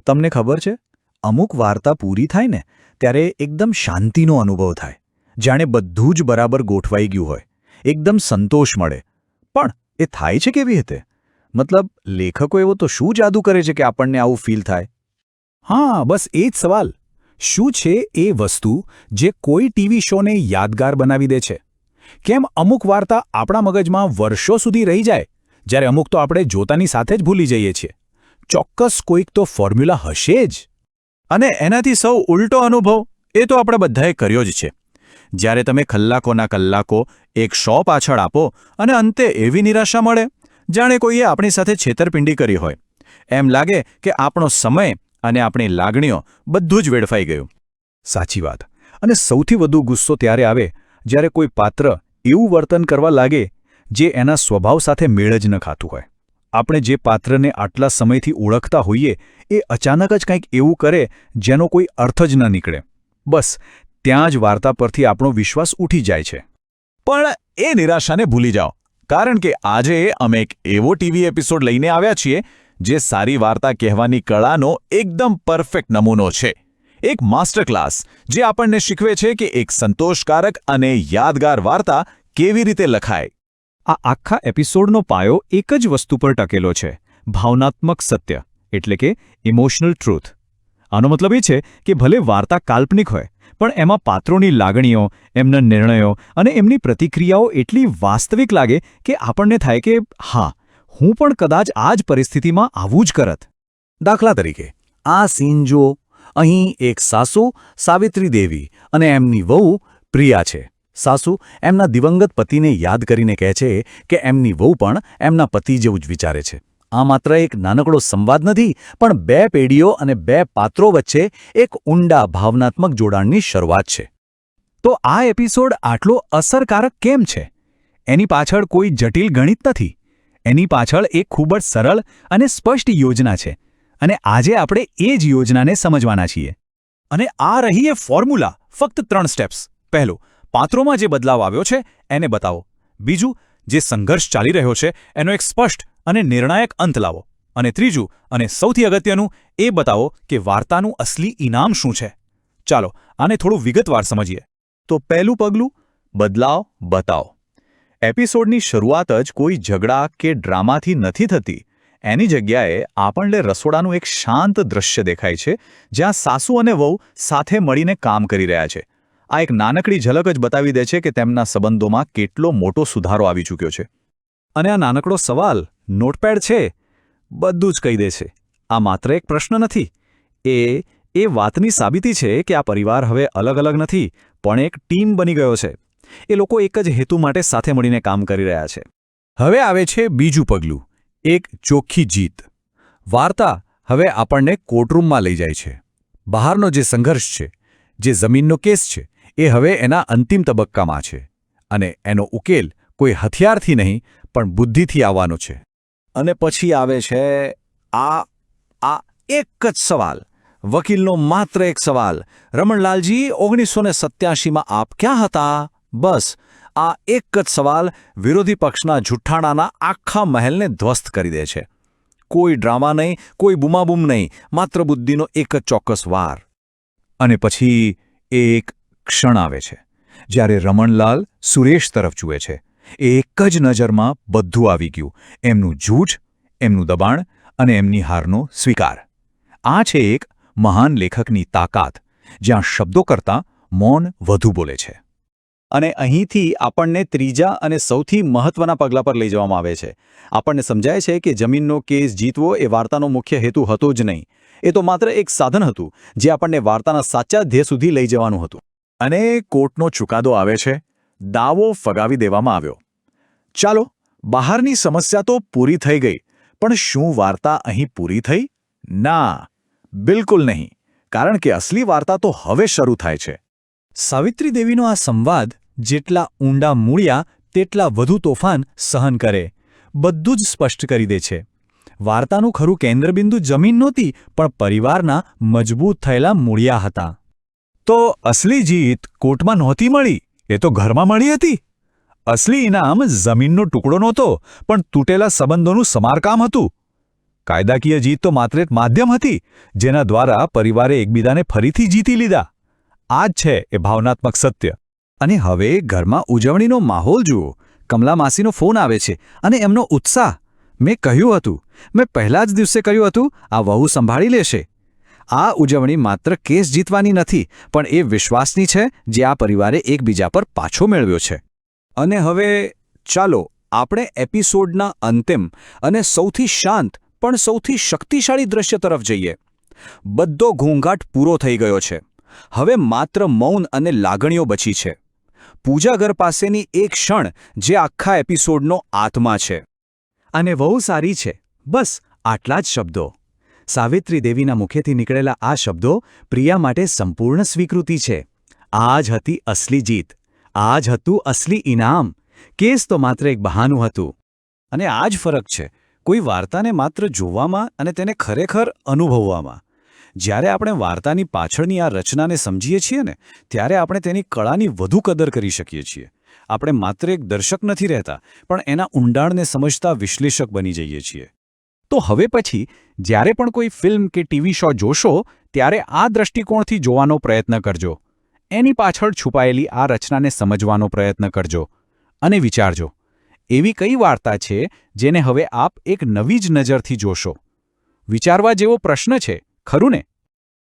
તમને ખબર છે, અમુક વાર્તા પૂરી થાય ને ત્યારે એકદમ શાંતિનો અનુભવ થાય, જાણે બધું જ બરાબર ગોઠવાઈ ગયું હોય, એકદમ સંતોષ મળે. પણ એ થાય છે કેવી રીતે? મતલબ લેખકો એવો તો શું જાદુ કરે છે કે આપણને આવું ફીલ થાય? હા, બસ એ જ સવાલ. શું છે એ વસ્તુ જે કોઈ ટીવી શોને યાદગાર બનાવી દે છે? કેમ અમુક વાર્તા આપણા મગજમાં વર્ષો સુધી રહી જાય, જ્યારે અમુક તો આપણે જોતાની સાથે જ ભૂલી જઈએ છીએ? ચોક્કસ કોઈક તો ફોર્મ્યુલા હશે જ. અને એનાથી સૌ ઉલટો અનુભવ એ તો આપણે બધાએ કર્યો જ છે. જ્યારે તમે કલાકોના કલાકો એક શો પાછળ આપો અને અંતે એવી નિરાશા મળે જાણે કોઈએ આપણી સાથે છેતરપિંડી કરી હોય. એમ લાગે કે આપણો સમય અને આપણી લાગણીઓ બધું જ વેડફાઈ ગયું. સાચી વાત. અને સૌથી વધુ ગુસ્સો ત્યારે આવે જ્યારે કોઈ પાત્ર એવું વર્તન કરવા લાગે જે એના સ્વભાવ સાથે મેળ જ ન ખાતું હોય. આપણે જે પાત્રને આટલા સમયથી ઓળખતા હોઈએ એ અચાનક જ કંઈક એવું કરે જેનો કોઈ અર્થ જ ન નીકળે. બસ ત્યાં જ વાર્તા પરથી આપણો વિશ્વાસ ઉઠી જાય છે. પણ એ નિરાશાને ભૂલી જાઓ, કારણ કે આજે અમે એક એવો ટીવી એપિસોડ લઈને આવ્યા છીએ જે સારી વાર્તા કહેવાની કળાનો એકદમ પરફેક્ટ નમૂનો છે. એક માસ્ટર ક્લાસ જે આપણને શીખવે છે કે એક સંતોષકારક અને યાદગાર વાર્તા કેવી રીતે લખાય. આ આખા એપિસોડનો પાયો એક જ વસ્તુ પર ટકેલો છે: ભાવનાત્મક સત્ય, એટલે કે ઇમોશનલ ટ્રુથ. આનો મતલબ એ છે કે ભલે વાર્તા કાલ્પનિક હોય, પણ એમાં પાત્રોની લાગણીઓ, એમના નિર્ણયો અને એમની પ્રતિક્રિયાઓ એટલી વાસ્તવિક લાગે કે આપણને થાય કે હા, હું પણ કદાચ આ જ પરિસ્થિતિમાં આવું જ કરત. દાખલા તરીકે, આ સીન જુઓ. અહીં એક સાસુ સાવિત્રી દેવી અને એમની વહુ પ્રિયા છે. સાસુ એમના દિવંગત પતિને યાદ કરીને કહે છે કે એમની વહુ પણ એમના પતિ જેવું જ વિચારે છે. આ માત્ર એક નાનકડો સંવાદ નથી, પણ બે પેઢીઓ અને બે પાત્રો વચ્ચે એક ઊંડા ભાવનાત્મક જોડાણની શરૂઆત છે. તો આ એપિસોડ આટલો અસરકારક કેમ છે? એની પાછળ કોઈ જટિલ ગણિત નથી. એની પાછળ એક ખૂબ જ સરળ અને સ્પષ્ટ યોજના છે. અને આજે આપણે એ જ યોજનાને સમજવાના છીએ. અને આ રહી એ ફોર્મ્યુલા. ફક્ત 3 સ્ટેપ્સ. પહેલું, પાત્રોમાં જે બદલાવ આવ્યો છે એને બતાવો. બીજું, જે સંઘર્ષ ચાલી રહ્યો છે એનો એક સ્પષ્ટ અને નિર્ણાયક અંત લાવો. અને ત્રીજું, અને સૌથી અગત્યનું, એ બતાવો કે વાર્તાનું અસલી ઇનામ શું છે. ચાલો આને થોડું વિગતવાર સમજીએ. તો પહેલું પગલું, બદલાવ બતાવો. એપિસોડની શરૂઆત જ કોઈ ઝઘડા કે ડ્રામાથી નથી થતી. એની જગ્યાએ આપણને રસોડાનું એક શાંત દૃશ્ય દેખાય છે, જ્યાં સાસુ અને વહુ સાથે મળીને કામ કરી રહ્યા છે. આ એક નાનકડી ઝલક જ બતાવી દે છે કે તેમના સંબંધોમાં કેટલો મોટો સુધારો આવી ચૂક્યો છે. અને આ નાનકડો સવાલ, નોટપેડ છે, બધું જ કહી દે છે. આ માત્ર એક પ્રશ્ન નથી. એ વાતની સાબિતી છે કે આ પરિવાર હવે અલગ અલગ નથી, પણ એક ટીમ બની ગયો છે. એ લોકો એક જ હેતુ માટે સાથે મળીને કામ કરી રહ્યા છે. હવે આવે છે બીજું પગલું, એક ચોખ્ખી જીત. વાર્તા હવે આપણને કોર્ટરૂમમાં લઈ જાય છે. બહારનો જે સંઘર્ષ છે, જે જમીનનો કેસ છે, એ હવે એના અંતિમ તબક્કામાં છે. અને એનો ઉકેલ કોઈ હથિયારથી નહીં, પણ બુદ્ધિથી આવવાનો છે. અને પછી આવે છે આ એક જ સવાલ, વકીલનો માત્ર એક સવાલ: રમણલાલજી, 1987માં આપ ક્યાં હતા? બસ આ એક જ સવાલ વિરોધી પક્ષના જુઠ્ઠાણાના આખા મહેલને ધ્વસ્ત કરી દે છે. કોઈ ડ્રામા નહીં, કોઈ બૂમાબૂમ નહીં, માત્ર બુદ્ધિનો એક જ ચોક્કસ વાર. અને પછી એક ક્ષણ આવે છે જ્યારે રમણલાલ સુરેશ તરફ જુએ છે. એક જ નજરમાં બધું આવી ગયું: એમનું જૂઠ, એમનું દબાણ અને એમની હારનો સ્વીકાર. આ છે એક મહાન લેખકની તાકાત, જ્યાં શબ્દો કરતાં મૌન વધુ બોલે છે. અને અહીંથી આપણને ત્રીજા અને સૌથી મહત્વના પગલા પર લઈ જવામાં આવે છે. આપણને સમજાય છે કે જમીનનો કેસ જીતવો એ વાર્તાનો મુખ્ય હેતુ હતો જ નહીં. એ તો માત્ર એક સાધન હતું જે આપણને વાર્તાના સાચા ધ્યેય સુધી લઈ જવાનું હતું. અને કોર્ટનો ચુકાદો આવે છે. દાવો ફગાવી દેવામાં આવ્યો. ચાલો, બહારની સમસ્યા તો પૂરી થઈ ગઈ, પણ શું વાર્તા અહીં પૂરી થઈ? ના, બિલકુલ નહીં. કારણ કે અસલી વાર્તા તો હવે શરૂ થાય છે. સાવિત્રી દેવીનો આ સંવાદ જેટલા ઊંડા મૂળ્યા તેટલા વધુ તોફાન સહન કરે. બધું જ સ્પષ્ટ કરી દે છે. વાર્તાનું ખરું કેન્દ્રબિંદુ જમીન નહોતી, પણ પરિવારના મજબૂત થયેલા મૂળિયા હતા. તો અસલી જીત કોર્ટમાં નહોતી મળી, એ તો ઘરમાં મળી હતી. અસલી ઇનામ જમીનનો ટુકડો નહોતો, પણ તૂટેલા સંબંધોનું સમારકામ હતું. કાયદાકીય જીત તો માત્ર એક માધ્યમ હતી જેના દ્વારા પરિવારે એકબીજાને ફરીથી જીતી લીધા. આ જ છે એ ભાવનાત્મક સત્ય. અને હવે ઘરમાં ઉજવણીનો માહોલ જુઓ. કમલા માસીનો ફોન આવે છે અને એમનો ઉત્સાહ. મેં પહેલા જ દિવસે કહ્યું હતું આ વહુ સંભાળી લેશે. આ ઉજવણી માત્ર કેસ જીતવાની નથી પણ એ વિશ્વાસની છે જે આ પરિવારે એકબીજા પર પાછો મેળવ્યો છે. અને હવે ચાલો આપણે એપિસોડના અંતિમ અને સૌથી શાંત પણ સૌથી શક્તિશાળી દ્રશ્ય તરફ જઈએ. બધો ઘોંઘાટ પૂરો થઈ ગયો છે. હવે માત્ર મૌન અને લાગણીઓ બચી છે. પૂજાઘર પાસેની એક ક્ષણ જે આખા એપિસોડનો આત્મા છે. અને વહુ સારી છે, બસ આટલા જ શબ્દો. સાવિત્રી દેવીના મુખેથી નીકળેલા આ શબ્દો પ્રિયા માટે સંપૂર્ણ સ્વીકૃતિ છે. આ જ હતી અસલી જીત. આ જ હતું અસલી ઇનામ. કેસ તો માત્ર એક બહાનું હતું. અને આ જ ફરક છે કોઈ વાર્તાને માત્ર જોવામાં અને તેને ખરેખર અનુભવવામાં. જ્યારે આપણે વાર્તાની પાછળની આ રચનાને સમજીએ છીએ ને ત્યારે આપણે તેની કળાની વધુ કદર કરી શકીએ છીએ. આપણે માત્ર એક દર્શક નથી રહેતા પણ એના ઊંડાણને સમજતા વિશ્લેષક બની જઈએ છીએ. તો હવે પછી જ્યારે પણ કોઈ ફિલ્મ કે ટીવી શો જોશો ત્યારે આ દૃષ્ટિકોણથી જોવાનો પ્રયત્ન કરજો. એની પાછળ છુપાયેલી આ રચનાને સમજવાનો પ્રયત્ન કરજો. અને વિચારજો, એવી કઈ વાર્તા છે જેને હવે આપ એક નવી જ નજરથી જોશો? વિચારવા જેવો પ્રશ્ન છે, ખરું ને?